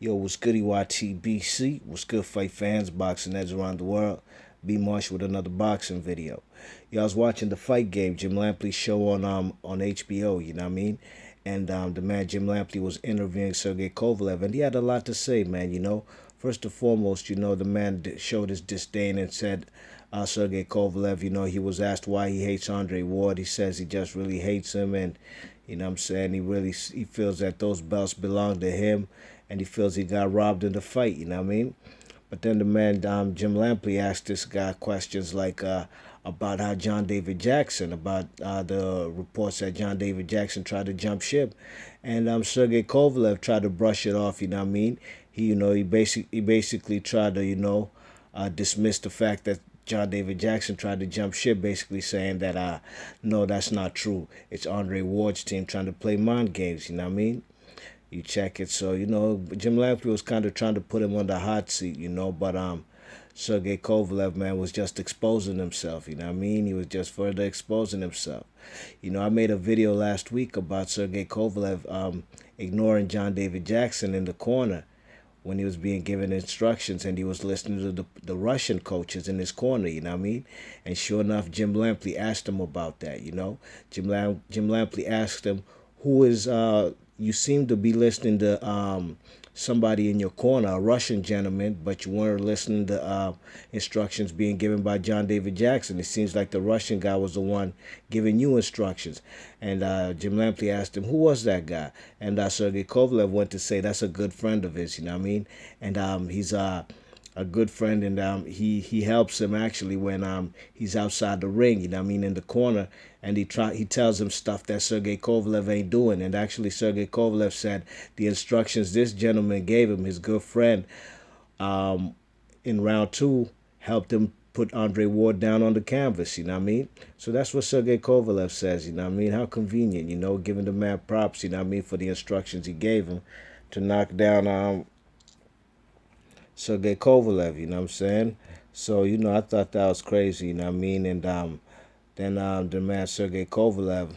Yo, what's good, EYTBC? What's good, fight fans, boxing heads around the world? B Marsh with another boxing video. Yo, I was watching the fight game, Jim Lampley's show on HBO, you know what I mean? And the man Jim Lampley was interviewing Sergey Kovalev, and he had a lot to say, man, you know. First and foremost, you know, the man showed his disdain and said, Sergey Kovalev, you know, he was asked why he hates Andre Ward. He says he just really hates him, and you know what I'm saying, he feels that those belts belong to him, and he feels he got robbed in the fight, you know what I mean? But then the man, Jim Lampley, asked this guy questions like about how John David Jackson, about the reports that John David Jackson tried to jump ship, and Sergey Kovalev tried to brush it off. You know what I mean? He basically tried to dismiss the fact that John David Jackson tried to jump ship, basically saying that no, that's not true. It's Andre Ward's team trying to play mind games. You know what I mean? You check it. So, you know, Jim Lampley was kind of trying to put him on the hot seat, you know, but Sergey Kovalev, man, was just exposing himself, you know what I mean? He was just further exposing himself. You know, I made a video last week about Sergey Kovalev ignoring John David Jackson in the corner when he was being given instructions, and he was listening to the Russian coaches in his corner, you know what I mean? And sure enough, Jim Lampley asked him about that, you know? Jim Lampley asked him, who is you seem to be listening to somebody in your corner, a Russian gentleman, but you weren't listening to instructions being given by John David Jackson. It seems like the Russian guy was the one giving you instructions. And Jim Lampley asked him, who was that guy? And Sergey Kovalev went to say that's a good friend of his, you know what I mean? And he's a good friend, and he helps him actually when he's outside the ring, you know what I mean, in the corner, and he tells him stuff that Sergey Kovalev ain't doing. And actually Sergey Kovalev said the instructions this gentleman gave him, his good friend, in round two, helped him put Andre Ward down on the canvas, you know what I mean? So that's what Sergey Kovalev says, you know what I mean? How convenient, you know, giving the man props, you know what I mean, for the instructions he gave him to knock down Sergey Kovalev, you know what I'm saying? So, you know, I thought that was crazy, you know what I mean? And then the man Sergey Kovalev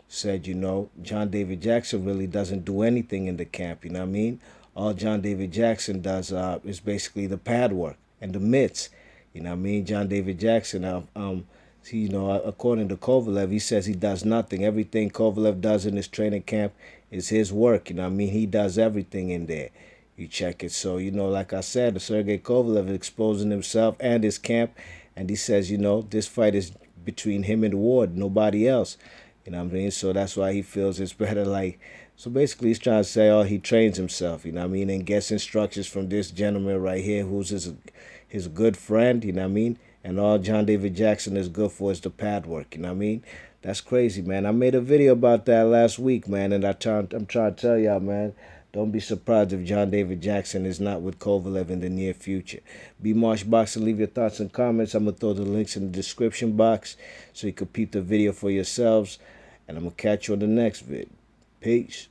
said, you know, John David Jackson really doesn't do anything in the camp, you know what I mean? All John David Jackson does is basically the pad work and the mitts, you know what I mean? John David Jackson, you know, according to Kovalev, he says he does nothing. Everything Kovalev does in his training camp is his work, you know what I mean? He does everything in there. You check it. So, you know, like I said, Sergey Kovalev is exposing himself and his camp, and he says, you know, this fight is between him and Ward, nobody else. You know what I mean? So that's why he feels it's better. Like, so basically he's trying to say, oh, he trains himself, you know what I mean, and gets instructions from this gentleman right here who's his good friend, you know what I mean? And all John David Jackson is good for is the pad work, you know what I mean? That's crazy, man. I made a video about that last week, man, and I'm trying to tell y'all, man, don't be surprised if John David Jackson is not with Kovalev in the near future. B Marsh Boxing, leave your thoughts and comments. I'm going to throw the links in the description box so you can peep the video for yourselves. And I'm going to catch you on the next vid. Peace.